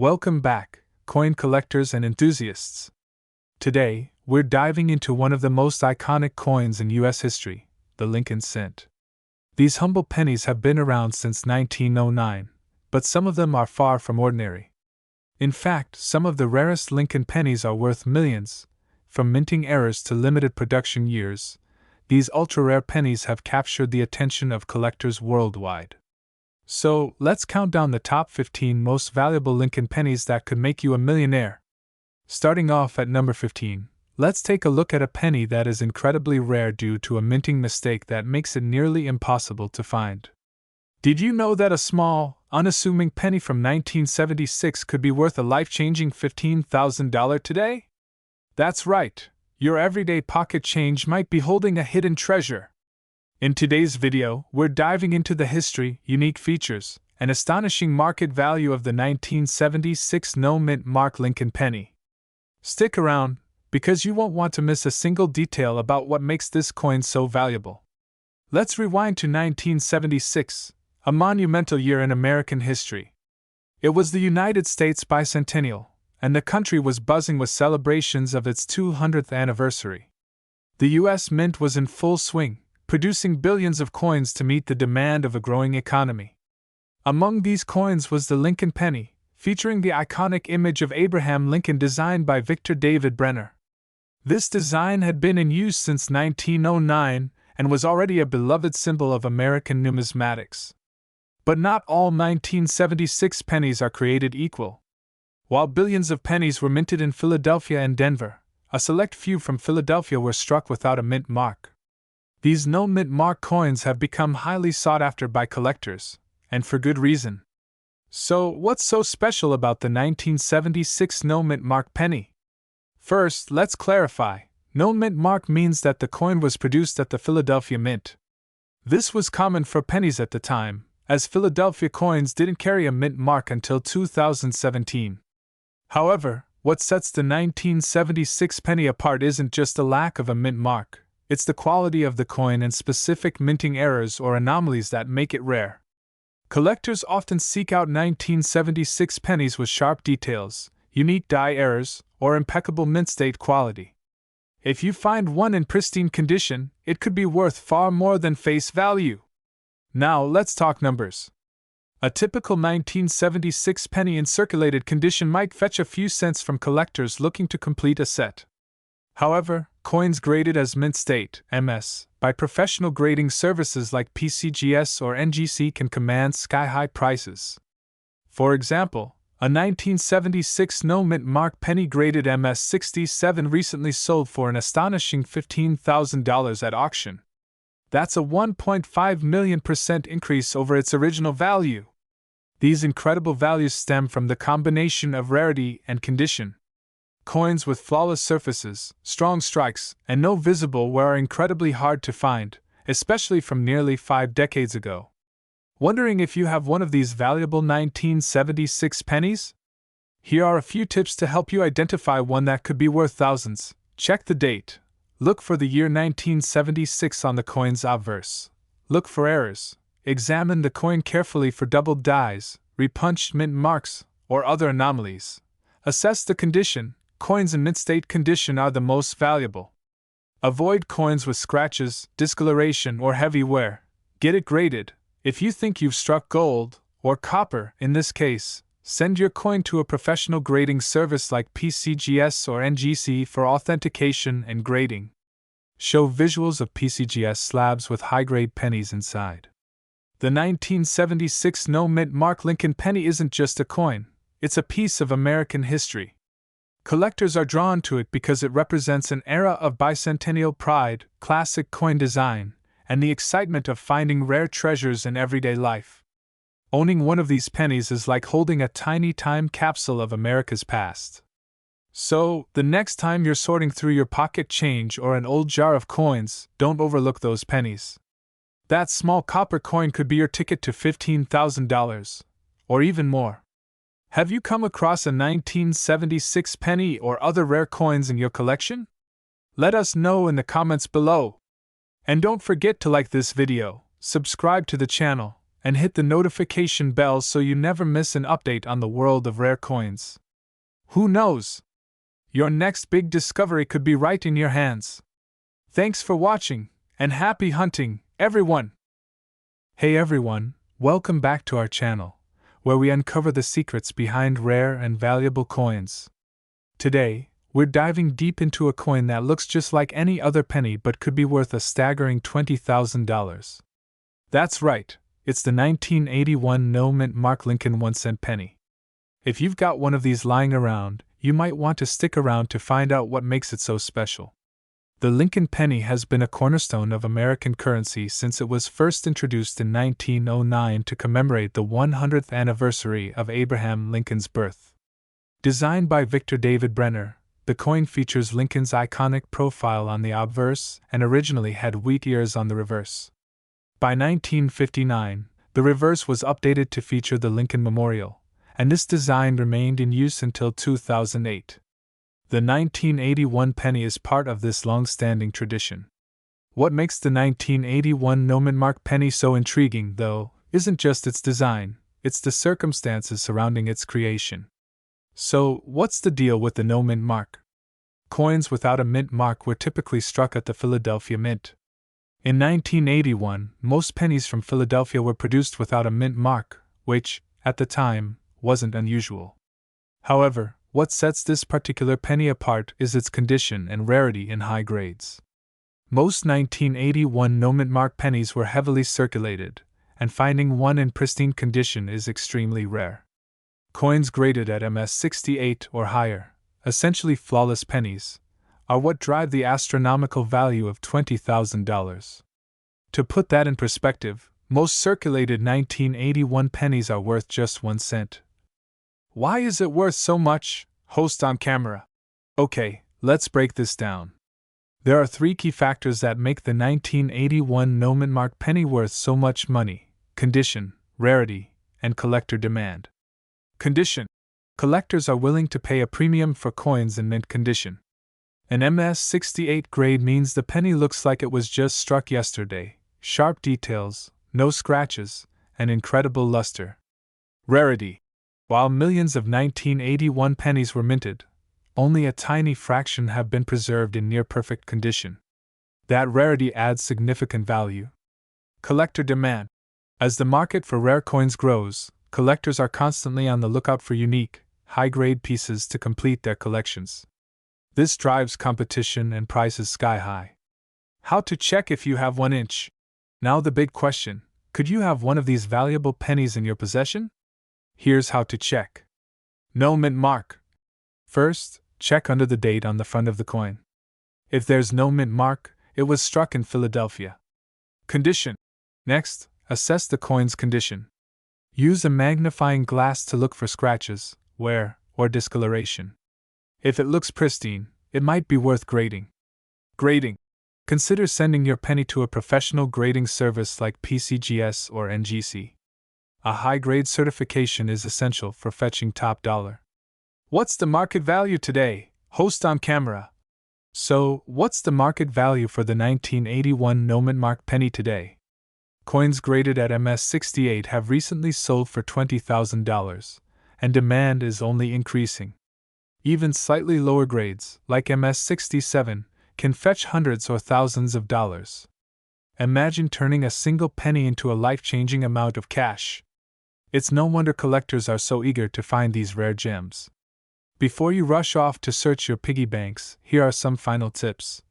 Welcome back, coin collectors and enthusiasts. Today, we're diving into one of the most iconic coins in U.S. history, the Lincoln cent. These humble pennies have been around since 1909, but some of them are far from ordinary. In fact, some of the rarest Lincoln pennies are worth millions. From minting errors to limited production years, these ultra-rare pennies have captured the attention of collectors worldwide. So, let's count down the top 15 most valuable Lincoln pennies that could make you a millionaire. Starting off at number 15, let's take a look at a penny that is incredibly rare due to a minting mistake that makes it nearly impossible to find. Did you know that a small, unassuming penny from 1976 could be worth a life-changing $15,000 today? That's right, your everyday pocket change might be holding a hidden treasure. In today's video, we're diving into the history, unique features, and astonishing market value of the 1976 no-mint mark Lincoln penny. Stick around, because you won't want to miss a single detail about what makes this coin so valuable. Let's rewind to 1976, a monumental year in American history. It was the United States bicentennial, and the country was buzzing with celebrations of its 200th anniversary. The U.S. Mint was in full swing, producing billions of coins to meet the demand of a growing economy. Among these coins was the Lincoln penny, featuring the iconic image of Abraham Lincoln designed by Victor David Brenner. This design had been in use since 1909 and was already a beloved symbol of American numismatics. But not all 1976 pennies are created equal. While billions of pennies were minted in Philadelphia and Denver, a select few from Philadelphia were struck without a mint mark. These no-mint mark coins have become highly sought after by collectors, and for good reason. So, what's so special about the 1976 no-mint mark penny? First, let's clarify. No-mint mark means that the coin was produced at the Philadelphia Mint. This was common for pennies at the time, as Philadelphia coins didn't carry a mint mark until 2017. However, what sets the 1976 penny apart isn't just the lack of a mint mark, it's the quality of the coin and specific minting errors or anomalies that make it rare. Collectors often seek out 1976 pennies with sharp details, unique die errors, or impeccable mint state quality. If you find one in pristine condition, it could be worth far more than face value. Now let's talk numbers. A typical 1976 penny in circulated condition might fetch a few cents from collectors looking to complete a set. However, coins graded as mint state (MS) by professional grading services like PCGS or NGC can command sky-high prices. For example, a 1976 no-mint mark penny graded MS-67 recently sold for an astonishing $15,000 at auction. That's a 1.5 million % increase over its original value. These incredible values stem from the combination of rarity and condition. Coins with flawless surfaces, strong strikes, and no visible wear are incredibly hard to find, especially from nearly 5 decades ago. Wondering if you have one of these valuable 1976 pennies? Here are a few tips to help you identify one that could be worth thousands. Check the date. Look for the year 1976 on the coin's obverse. Look for errors. Examine the coin carefully for doubled dies, repunched mint marks, or other anomalies. Assess the condition. Coins in mint state condition are the most valuable. Avoid coins with scratches, discoloration, or heavy wear. Get it graded. If you think you've struck gold, or copper in this case, send your coin to a professional grading service like PCGS or NGC for authentication and grading. Show visuals of PCGS slabs with high-grade pennies inside. The 1976 no-mint mark Lincoln penny isn't just a coin, it's a piece of American history. Collectors are drawn to it because it represents an era of bicentennial pride, classic coin design, and the excitement of finding rare treasures in everyday life. Owning one of these pennies is like holding a tiny time capsule of America's past. So, the next time you're sorting through your pocket change or an old jar of coins, don't overlook those pennies. That small copper coin could be your ticket to $15,000, or even more. Have you come across a 1976 penny or other rare coins in your collection? Let us know in the comments below. And don't forget to like this video, subscribe to the channel, and hit the notification bell so you never miss an update on the world of rare coins. Who knows? Your next big discovery could be right in your hands. Thanks for watching, and happy hunting, everyone! Hey everyone, welcome back to our channel, where we uncover the secrets behind rare and valuable coins. Today, we're diving deep into a coin that looks just like any other penny but could be worth a staggering $20,000. That's right, it's the 1981 no-mint mark Lincoln 1-cent penny. If you've got one of these lying around, you might want to stick around to find out what makes it so special. The Lincoln penny has been a cornerstone of American currency since it was first introduced in 1909 to commemorate the 100th anniversary of Abraham Lincoln's birth. Designed by Victor David Brenner, the coin features Lincoln's iconic profile on the obverse and originally had wheat ears on the reverse. By 1959, the reverse was updated to feature the Lincoln Memorial, and this design remained in use until 2008. The 1981 penny is part of this long-standing tradition. What makes the 1981 no-mint mark penny so intriguing, though, isn't just its design, it's the circumstances surrounding its creation. So, what's the deal with the no-mint mark? Coins without a mint mark were typically struck at the Philadelphia Mint. In 1981, most pennies from Philadelphia were produced without a mint mark, which, at the time, wasn't unusual. However, what sets this particular penny apart is its condition and rarity in high grades. Most 1981 no-mint mark pennies were heavily circulated, and finding one in pristine condition is extremely rare. Coins graded at MS-68 or higher, essentially flawless pennies, are what drive the astronomical value of $20,000. To put that in perspective, most circulated 1981 pennies are worth just 1 cent. Why is it worth so much? Host on camera. Okay, let's break this down. There are 3 key factors that make the 1981 no-mint mark penny worth so much money: condition, rarity, and collector demand. Condition. Collectors are willing to pay a premium for coins in mint condition. An MS-68 grade means the penny looks like it was just struck yesterday, sharp details, no scratches, and incredible luster. Rarity. While millions of 1981 pennies were minted, only a tiny fraction have been preserved in near-perfect condition. That rarity adds significant value. Collector demand. As the market for rare coins grows, collectors are constantly on the lookout for unique, high-grade pieces to complete their collections. This drives competition and prices sky high. How to check if you have 1 inch? Now the big question: could you have one of these valuable pennies in your possession? Here's how to check. No mint mark. First, check under the date on the front of the coin. If there's no mint mark, it was struck in Philadelphia. Condition. Next, assess the coin's condition. Use a magnifying glass to look for scratches, wear, or discoloration. If it looks pristine, it might be worth grading. Grading. Consider sending your penny to a professional grading service like PCGS or NGC. A high-grade certification is essential for fetching top dollar. What's the market value today? Host on camera. So, what's the market value for the 1981 no-mint mark penny today? Coins graded at MS-68 have recently sold for $20,000, and demand is only increasing. Even slightly lower grades, like MS-67, can fetch hundreds or thousands of dollars. Imagine turning a single penny into a life-changing amount of cash. It's no wonder collectors are so eager to find these rare gems. Before you rush off to search your piggy banks, here are some final tips.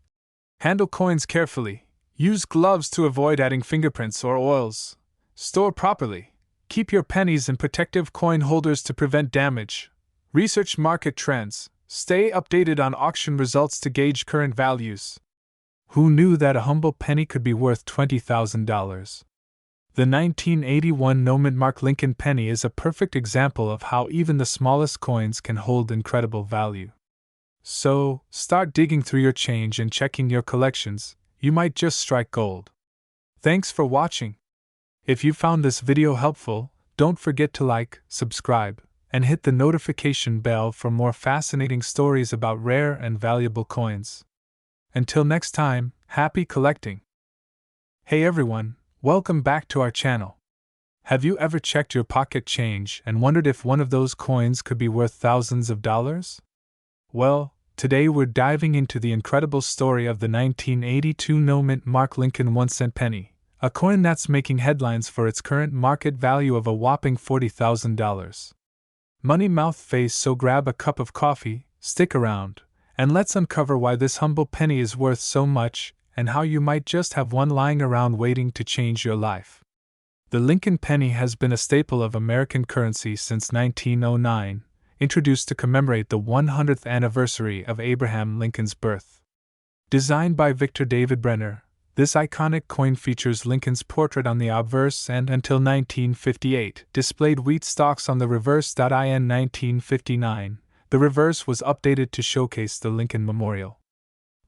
Handle coins carefully. Use gloves to avoid adding fingerprints or oils. Store properly. Keep your pennies in protective coin holders to prevent damage. Research market trends. Stay updated on auction results to gauge current values. Who knew that a humble penny could be worth $20,000? The 1981 no-mint mark Lincoln penny is a perfect example of how even the smallest coins can hold incredible value. So, start digging through your change and checking your collections. You might just strike gold. Thanks for watching. If you found this video helpful, don't forget to like, subscribe, and hit the notification bell for more fascinating stories about rare and valuable coins. Until next time, happy collecting! Hey everyone, welcome back to our channel. Have you ever checked your pocket change and wondered if one of those coins could be worth thousands of dollars? Well, today we're diving into the incredible story of the 1982 no-mint mark Lincoln 1-cent penny, a coin that's making headlines for its current market value of a whopping $40,000. Money mouth face, so grab a cup of coffee, stick around, and let's uncover why this humble penny is worth so much and how you might just have one lying around waiting to change your life. The Lincoln penny has been a staple of American currency since 1909, introduced to commemorate the 100th anniversary of Abraham Lincoln's birth. Designed by Victor David Brenner, this iconic coin features Lincoln's portrait on the obverse and, until 1958, displayed wheat stalks on the reverse. In 1959, the reverse was updated to showcase the Lincoln Memorial.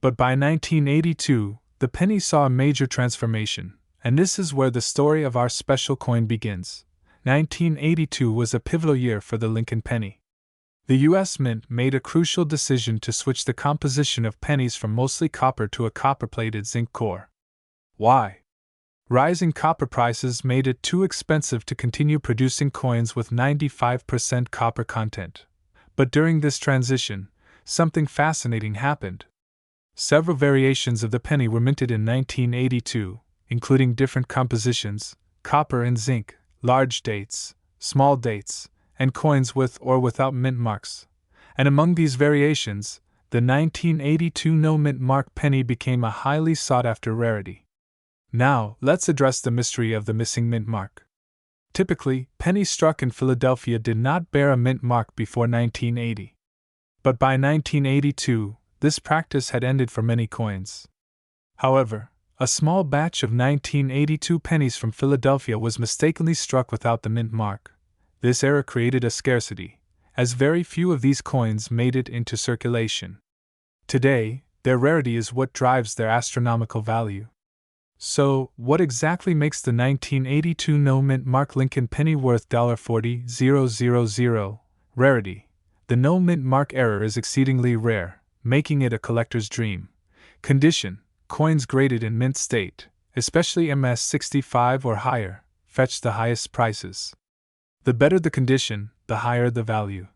But by 1982, the penny saw a major transformation, and this is where the story of our special coin begins. 1982 was a pivotal year for the Lincoln penny. The U.S. Mint made a crucial decision to switch the composition of pennies from mostly copper to a copper-plated zinc core. Why? Rising copper prices made it too expensive to continue producing coins with 95% copper content. But during this transition, something fascinating happened. Several variations of the penny were minted in 1982, including different compositions, copper and zinc, large dates, small dates, and coins with or without mint marks. And among these variations, the 1982 no-mint mark penny became a highly sought-after rarity. Now, let's address the mystery of the missing mint mark. Typically, pennies struck in Philadelphia did not bear a mint mark before 1980. But by 1982, this practice had ended for many coins. However, a small batch of 1982 pennies from Philadelphia was mistakenly struck without the mint mark. This error created a scarcity, as very few of these coins made it into circulation. Today, their rarity is what drives their astronomical value. So, what exactly makes the 1982 no-mint mark Lincoln penny worth $40,000? Rarity. The no-mint mark error is exceedingly rare, making it a collector's dream. Condition. Coins graded in mint state, especially MS 65 or higher, fetch the highest prices. The better the condition, the higher the value.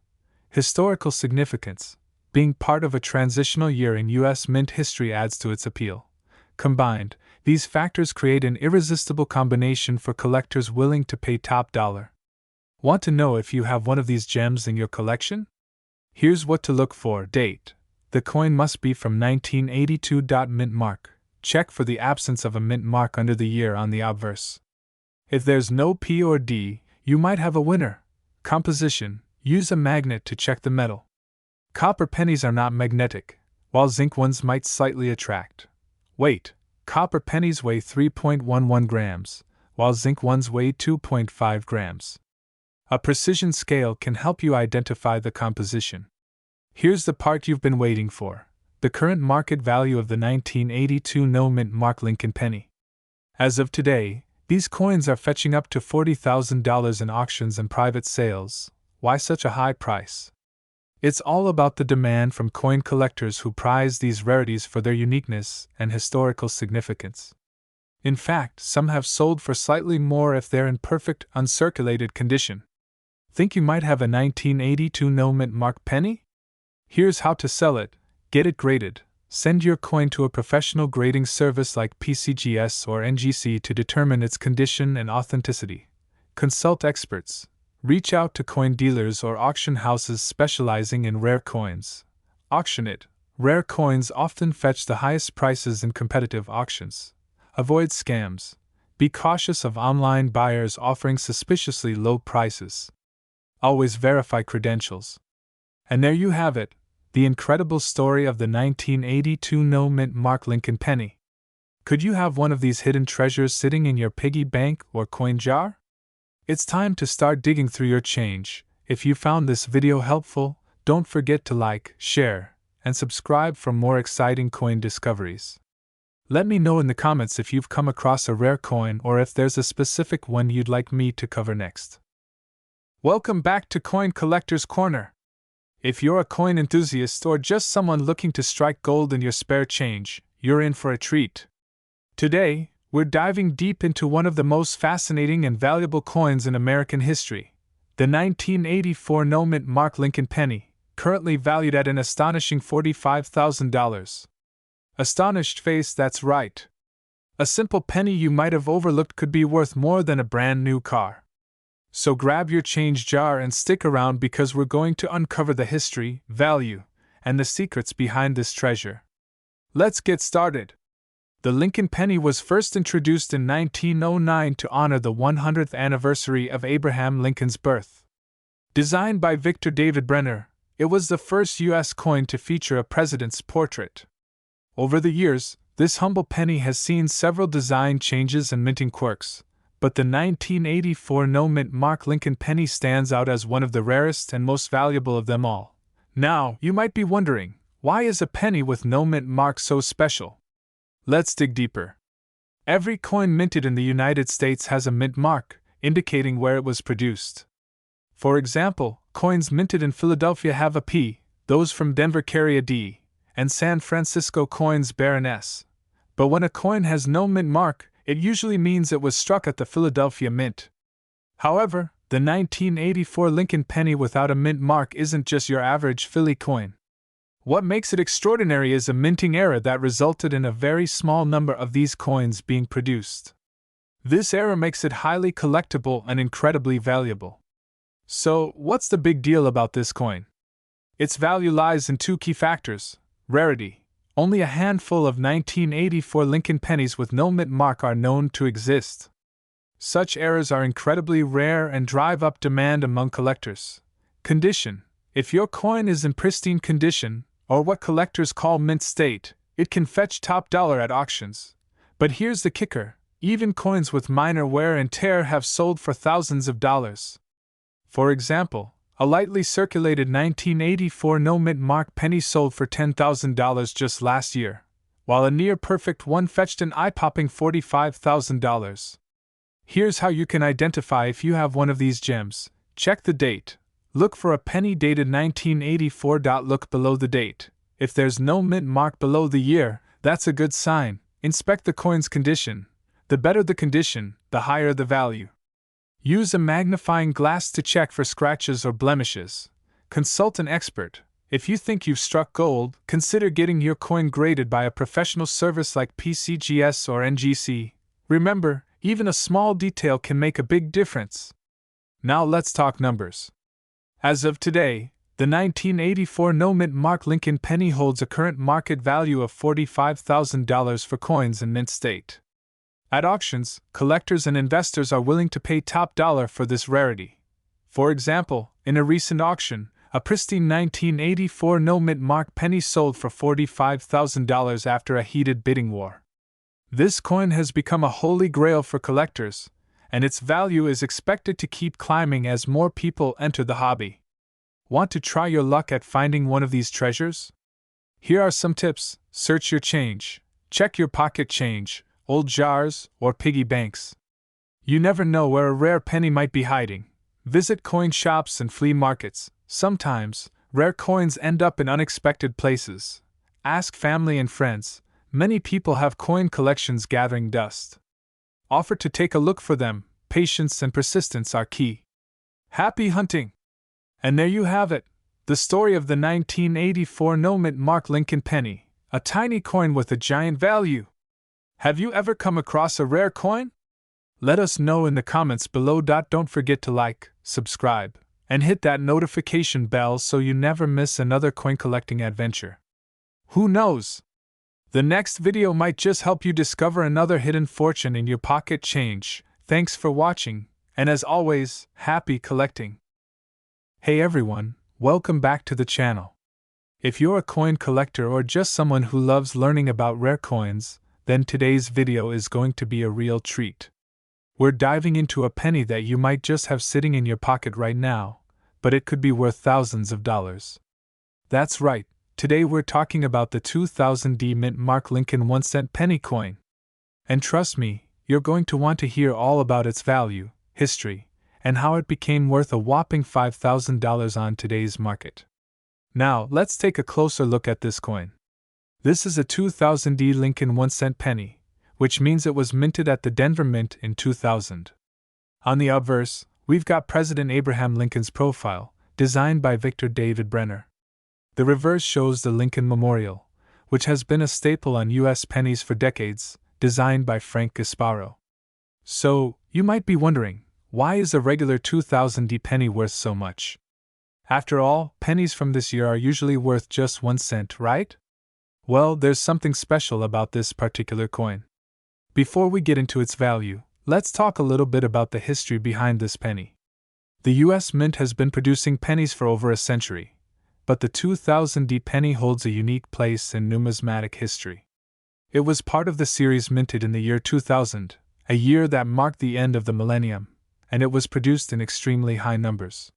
Historical significance. Being part of a transitional year in U.S. mint history adds to its appeal. Combined, these factors create an irresistible combination for collectors willing to pay top dollar. Want to know if you have one of these gems in your collection? Here's what to look for. Date. The coin must be from 1982. Mint mark. Check for the absence of a mint mark under the year on the obverse. If there's no P or D, you might have a winner. Composition. Use a magnet to check the metal. Copper pennies are not magnetic, while zinc ones might slightly attract. Weight. Copper pennies weigh 3.11 grams, while zinc ones weigh 2.5 grams. A precision scale can help you identify the composition. Here's the part you've been waiting for: the current market value of the 1982 no-mint mark Lincoln penny. As of today, these coins are fetching up to $40,000 in auctions and private sales. Why such a high price? It's all about the demand from coin collectors who prize these rarities for their uniqueness and historical significance. In fact, some have sold for slightly more if they're in perfect, uncirculated condition. Think you might have a 1982 no-mint mark penny? Here's how to sell it. Get it graded. Send your coin to a professional grading service like PCGS or NGC to determine its condition and authenticity. Consult experts. Reach out to coin dealers or auction houses specializing in rare coins. Auction it. Rare coins often fetch the highest prices in competitive auctions. Avoid scams. Be cautious of online buyers offering suspiciously low prices. Always verify credentials. And there you have it, the incredible story of the 1982 no-mint mark Lincoln penny. Could you have one of these hidden treasures sitting in your piggy bank or coin jar? It's time to start digging through your change. If you found this video helpful, don't forget to like, share, and subscribe for more exciting coin discoveries. Let me know in the comments if you've come across a rare coin or if there's a specific one you'd like me to cover next. Welcome back to Coin Collector's Corner. If you're a coin enthusiast or just someone looking to strike gold in your spare change, you're in for a treat. Today, we're diving deep into one of the most fascinating and valuable coins in American history, the 1984 no-mint mark Lincoln penny, currently valued at an astonishing $45,000. Astonished face, that's right. A simple penny you might have overlooked could be worth more than a brand new car. So grab your change jar and stick around because we're going to uncover the history, value, and the secrets behind this treasure. Let's get started. The Lincoln penny was first introduced in 1909 to honor the 100th anniversary of Abraham Lincoln's birth. Designed by Victor David Brenner, it was the first U.S. coin to feature a president's portrait. Over the years, this humble penny has seen several design changes and minting quirks, but the 1984 no-mint mark Lincoln penny stands out as one of the rarest and most valuable of them all. Now, you might be wondering, why is a penny with no-mint mark so special? Let's dig deeper. Every coin minted in the United States has a mint mark, indicating where it was produced. For example, coins minted in Philadelphia have a P, those from Denver carry a D, and San Francisco coins bear an S. But when a coin has no mint mark, it usually means it was struck at the Philadelphia Mint. However, the 1984 Lincoln penny without a mint mark isn't just your average Philly coin. What makes it extraordinary is a minting error that resulted in a very small number of these coins being produced. This error makes it highly collectible and incredibly valuable. So, what's the big deal about this coin? Its value lies in two key factors: rarity. Only a handful of 1984 Lincoln pennies with no mint mark are known to exist. Such errors are incredibly rare and drive up demand among collectors. Condition. If your coin is in pristine condition, or what collectors call mint state, it can fetch top dollar at auctions. But here's the kicker: even coins with minor wear and tear have sold for thousands of dollars. For example, a lightly circulated 1984 no-mint mark penny sold for $10,000 just last year, while a near-perfect one fetched an eye-popping $45,000. Here's how you can identify if you have one of these gems. Check the date. Look for a penny dated 1984. Look below the date. If there's no mint mark below the year, that's a good sign. Inspect the coin's condition. The better the condition, the higher the value. Use a magnifying glass to check for scratches or blemishes. Consult an expert. If you think you've struck gold, consider getting your coin graded by a professional service like PCGS or NGC. Remember, even a small detail can make a big difference. Now let's talk numbers. As of today, the 1984 no-mint mark Lincoln penny holds a current market value of $45,000 for coins in mint state. At auctions, collectors and investors are willing to pay top dollar for this rarity. For example, in a recent auction, a pristine 1984 no-mint mark penny sold for $45,000 after a heated bidding war. This coin has become a holy grail for collectors, and its value is expected to keep climbing as more people enter the hobby. Want to try your luck at finding one of these treasures? Here are some tips. Search your change. Check your pocket change, old jars, or piggy banks. You never know where a rare penny might be hiding. Visit coin shops and flea markets. Sometimes, rare coins end up in unexpected places. Ask family and friends. Many people have coin collections gathering dust. Offer to take a look for them. Patience and persistence are key. Happy hunting! And there you have it, the story of the 1984 no-mint mark Lincoln penny, a tiny coin with a giant value. Have you ever come across a rare coin? Let us know in the comments below. Don't forget to like, subscribe, and hit that notification bell so you never miss another coin collecting adventure. Who knows? The next video might just help you discover another hidden fortune in your pocket change. Thanks for watching, and as always, happy collecting. Hey everyone, welcome back to the channel. If you're a coin collector or just someone who loves learning about rare coins, then today's video is going to be a real treat. We're diving into a penny that you might just have sitting in your pocket right now, but it could be worth thousands of dollars. That's right, today we're talking about the 2000 mint mark Lincoln 1-cent penny coin. And trust me, you're going to want to hear all about its value, history, and how it became worth a whopping $5,000 on today's market. Now, let's take a closer look at this coin. This is a 2000 Lincoln 1-cent penny, which means it was minted at the Denver Mint in 2000. On the obverse, we've got President Abraham Lincoln's profile, designed by Victor David Brenner. The reverse shows the Lincoln Memorial, which has been a staple on U.S. pennies for decades, designed by Frank Gasparo. So, you might be wondering, why is a regular 2000 penny worth so much? After all, pennies from this year are usually worth just 1 cent, right? Well, there's something special about this particular coin. Before we get into its value, let's talk a little bit about the history behind this penny. The U.S. Mint has been producing pennies for over a century, but the 2000 penny holds a unique place in numismatic history. It was part of the series minted in the year 2000, a year that marked the end of the millennium, and it was produced in extremely high numbers.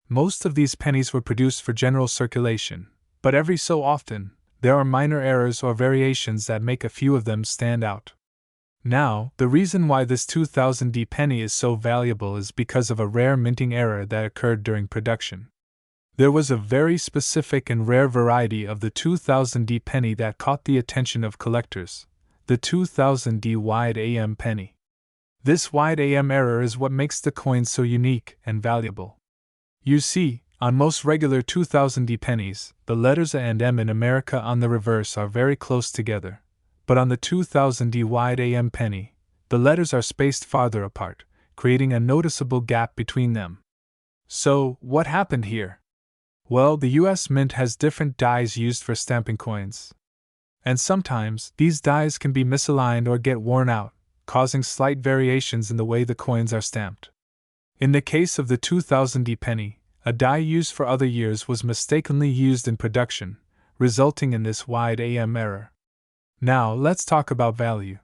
Most of these pennies were produced for general circulation, but every so often, there are minor errors or variations that make a few of them stand out. Now, the reason why this 2000 penny is so valuable is because of a rare minting error that occurred during production. There was a very specific and rare variety of the 2000 penny that caught the attention of collectors, the 2000 wide AM penny. This wide AM error is what makes the coin so unique and valuable. You see, on most regular 2000 pennies, the letters A and M in America on the reverse are very close together, but on the 2000 wide AM penny, the letters are spaced farther apart, creating a noticeable gap between them. So, what happened here? Well, the US Mint has different dies used for stamping coins. And sometimes, these dies can be misaligned or get worn out, causing slight variations in the way the coins are stamped. In the case of the 2000 penny, a die used for other years was mistakenly used in production, resulting in this wide AM error. Now, let's talk about value.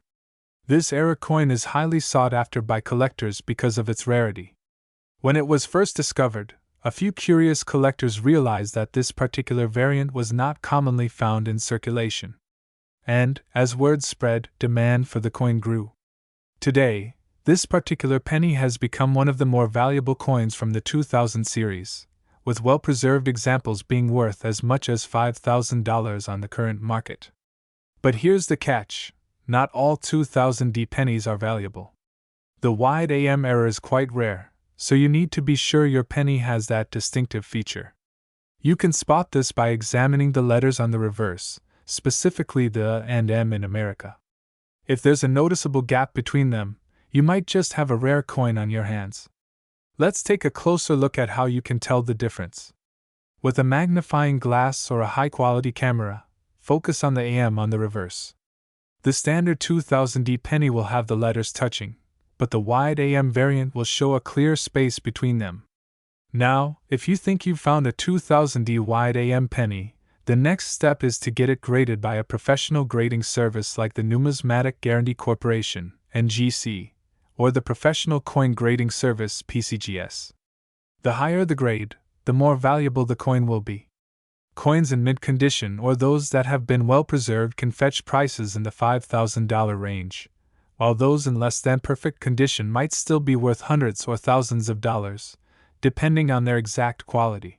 This error coin is highly sought after by collectors because of its rarity. When it was first discovered, a few curious collectors realized that this particular variant was not commonly found in circulation. And, as word spread, demand for the coin grew. Today, this particular penny has become one of the more valuable coins from the 2000 series, with well-preserved examples being worth as much as $5,000 on the current market. But here's the catch: not all 2000 pennies are valuable. The wide AM error is quite rare, so you need to be sure your penny has that distinctive feature. You can spot this by examining the letters on the reverse, specifically the A and M in America. If there's a noticeable gap between them, you might just have a rare coin on your hands. Let's take a closer look at how you can tell the difference. With a magnifying glass or a high-quality camera, focus on the AM on the reverse. The standard 2000 penny will have the letters touching, but the wide AM variant will show a clear space between them. Now, if you think you've found a 2000 wide AM penny, the next step is to get it graded by a professional grading service like the Numismatic Guarantee Corporation, NGC, or the Professional Coin Grading Service, PCGS. The higher the grade, the more valuable the coin will be. Coins in mint condition or those that have been well preserved can fetch prices in the $5,000 range, while those in less than perfect condition might still be worth hundreds or thousands of dollars, depending on their exact quality.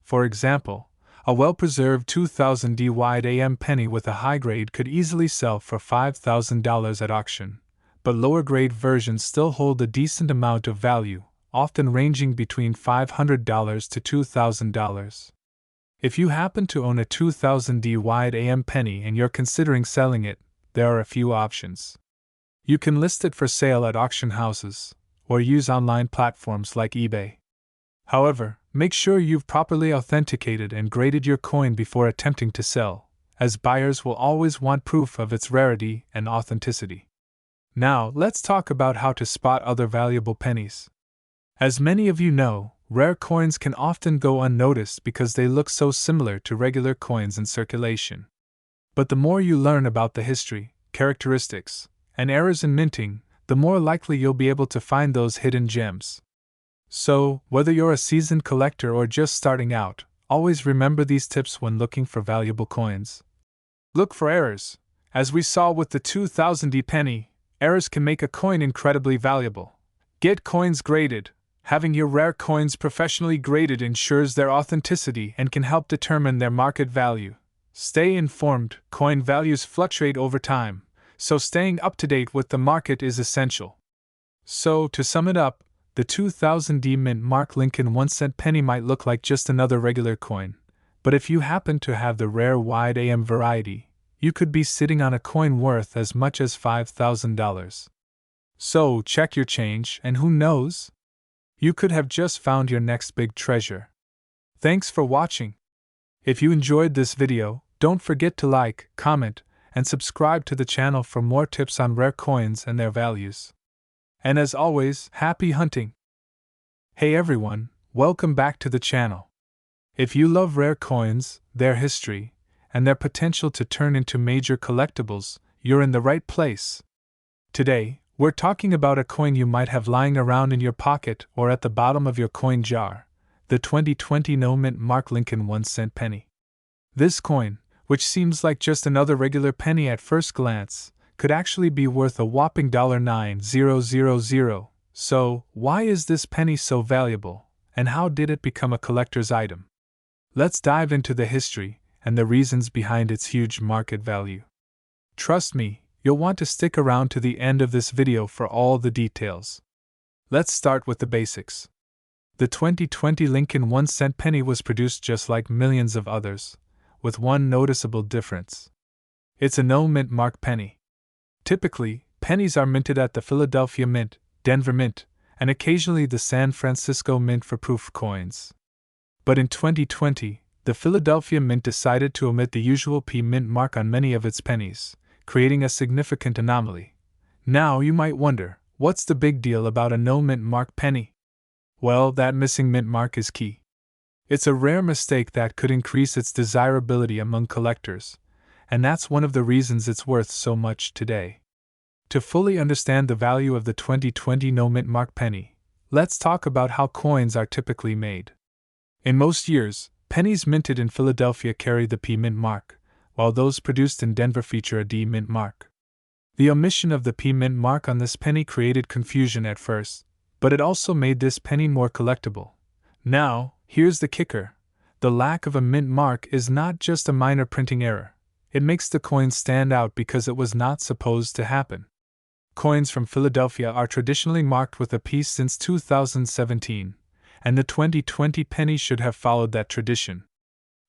For example, a well-preserved 2000 wide AM penny with a high grade could easily sell for $5,000 at auction, but lower grade versions still hold a decent amount of value, often ranging between $500 to $2,000. If you happen to own a 2000 wide AM penny and you're considering selling it, there are a few options. You can list it for sale at auction houses, or use online platforms like eBay. However, make sure you've properly authenticated and graded your coin before attempting to sell, as buyers will always want proof of its rarity and authenticity. Now, let's talk about how to spot other valuable pennies. As many of you know, rare coins can often go unnoticed because they look so similar to regular coins in circulation. But the more you learn about the history, characteristics, and errors in minting, the more likely you'll be able to find those hidden gems. So, whether you're a seasoned collector or just starting out, always remember these tips when looking for valuable coins. Look for errors. As we saw with the 2000 penny, errors can make a coin incredibly valuable. Get coins graded. Having your rare coins professionally graded ensures their authenticity and can help determine their market value. Stay informed. Coin values fluctuate over time, so staying up to date with the market is essential. So, to sum it up, the 2000 Mint Mark Lincoln 1-cent penny might look like just another regular coin, but if you happen to have the rare wide AM variety, you could be sitting on a coin worth as much as $5,000. So, check your change, and who knows? You could have just found your next big treasure. Thanks for watching. If you enjoyed this video, don't forget to like, comment, and subscribe to the channel for more tips on rare coins and their values. And as always, happy hunting! Hey everyone, welcome back to the channel. If you love rare coins, their history, and their potential to turn into major collectibles, you're in the right place. Today, we're talking about a coin you might have lying around in your pocket or at the bottom of your coin jar, the 2020 Mint Mark Lincoln 1-cent penny. This coin, which seems like just another regular penny at first glance, could actually be worth a whopping $9,000. So, why is this penny so valuable, and how did it become a collector's item? Let's dive into the history and the reasons behind its huge market value. Trust me, you'll want to stick around to the end of this video for all the details. Let's start with the basics. The 2020 Lincoln 1-cent penny was produced just like millions of others, with one noticeable difference. It's a no-mint mark penny. Typically, pennies are minted at the Philadelphia Mint, Denver Mint, and occasionally the San Francisco Mint for proof coins. But in 2020, the Philadelphia Mint decided to omit the usual P Mint mark on many of its pennies, creating a significant anomaly. Now you might wonder, what's the big deal about a no-mint mark penny? Well, that missing mint mark is key. It's a rare mistake that could increase its desirability among collectors, and that's one of the reasons it's worth so much today. To fully understand the value of the 2020 no-mint mark penny, let's talk about how coins are typically made. In most years, pennies minted in Philadelphia carry the P Mint mark, while those produced in Denver feature a D Mint mark. The omission of the P Mint mark on this penny created confusion at first, but it also made this penny more collectible. Now, here's the kicker. The lack of a mint mark is not just a minor printing error. It makes the coin stand out because it was not supposed to happen. Coins from Philadelphia are traditionally marked with a P since 2017, and the 2020 penny should have followed that tradition.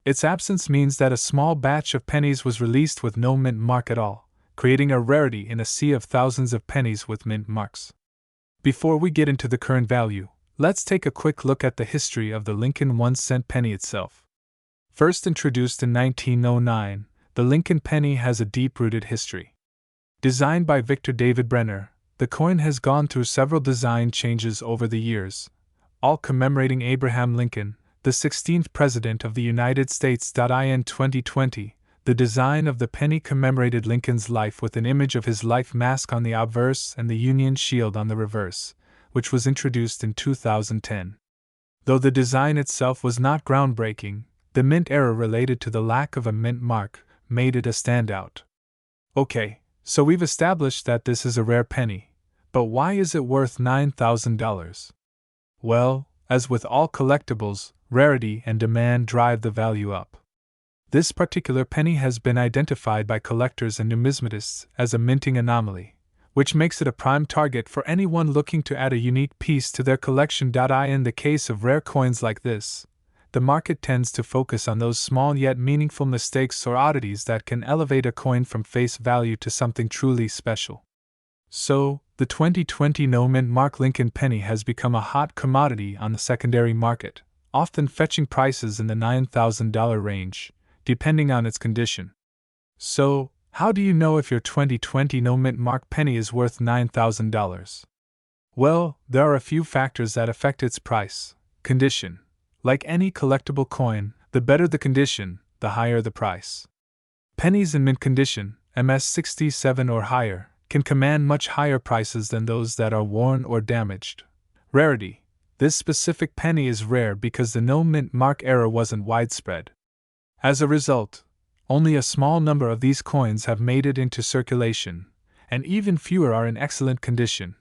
Its absence means that a small batch of pennies was released with no mint mark at all, creating a rarity in a sea of thousands of pennies with mint marks. Before we get into the current value, let's take a quick look at the history of the Lincoln 1-cent penny itself. First introduced in 1909, the Lincoln penny has a deep-rooted history. Designed by Victor David Brenner, the coin has gone through several design changes over the years, all commemorating Abraham Lincoln, the 16th President of the United States. In 2020, the design of the penny commemorated Lincoln's life with an image of his life mask on the obverse and the Union shield on the reverse, which was introduced in 2010. Though the design itself was not groundbreaking, the mint error related to the lack of a mint mark made it a standout. Okay, so we've established that this is a rare penny, but why is it worth $9,000? Well, as with all collectibles, rarity and demand drive the value up. This particular penny has been identified by collectors and numismatists as a minting anomaly, which makes it a prime target for anyone looking to add a unique piece to their collection. In the case of rare coins like this, the market tends to focus on those small yet meaningful mistakes or oddities that can elevate a coin from face value to something truly special. So, the 2020 no-mint mark Lincoln penny has become a hot commodity on the secondary market, often fetching prices in the $9,000 range, depending on its condition. So, how do you know if your 2020 no-mint mark penny is worth $9,000? Well, there are a few factors that affect its price. Condition. Like any collectible coin, the better the condition, the higher the price. Pennies in mint condition, MS67 or higher, can command much higher prices than those that are worn or damaged. Rarity. This specific penny is rare because the no mint mark error wasn't widespread. As a result, only a small number of these coins have made it into circulation, and even fewer are in excellent condition.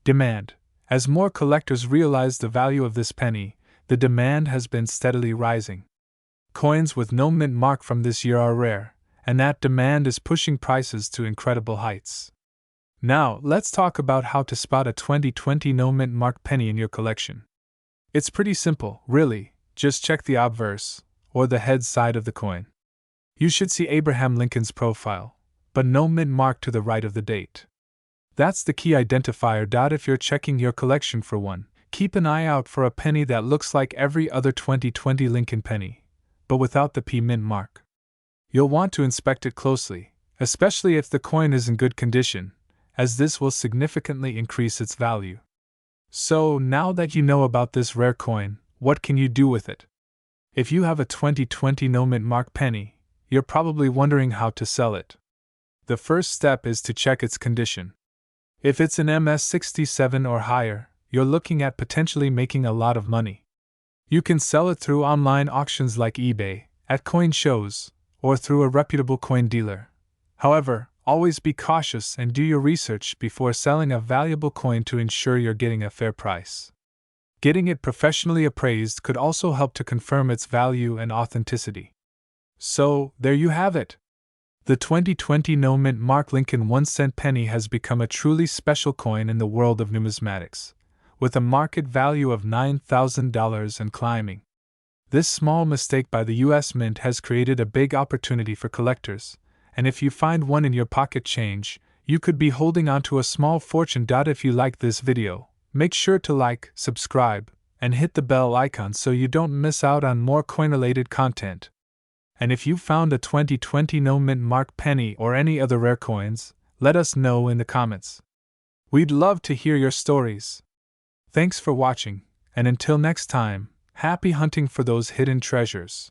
Demand. As more collectors realize the value of this penny, the demand has been steadily rising. Coins with no mint mark from this year are rare, and that demand is pushing prices to incredible heights. Now, let's talk about how to spot a 2020 no-mint mark penny in your collection. It's pretty simple, really. Just check the obverse, or the head side of the coin. You should see Abraham Lincoln's profile, but no mint mark to the right of the date. That's the key identifier. If you're checking your collection for one, keep an eye out for a penny that looks like every other 2020 Lincoln penny, but without the P mint mark. You'll want to inspect it closely, especially if the coin is in good condition, as this will significantly increase its value. So, now that you know about this rare coin, what can you do with it? If you have a 2020 no mint mark penny, you're probably wondering how to sell it. The first step is to check its condition. If it's an MS67 or higher, you're looking at potentially making a lot of money. You can sell it through online auctions like eBay, at coin shows, or through a reputable coin dealer. However, always be cautious and do your research before selling a valuable coin to ensure you're getting a fair price. Getting it professionally appraised could also help to confirm its value and authenticity. So, there you have it. The 2020 no mint mark Lincoln 1-cent penny has become a truly special coin in the world of numismatics, with a market value of $9,000 and climbing. This small mistake by the US Mint has created a big opportunity for collectors, and if you find one in your pocket change, you could be holding on to a small fortune. If you like this video, make sure to like, subscribe, and hit the bell icon so you don't miss out on more coin-related content. And if you found a 2020 no mint mark penny or any other rare coins, let us know in the comments. We'd love to hear your stories. Thanks for watching, and until next time, happy hunting for those hidden treasures.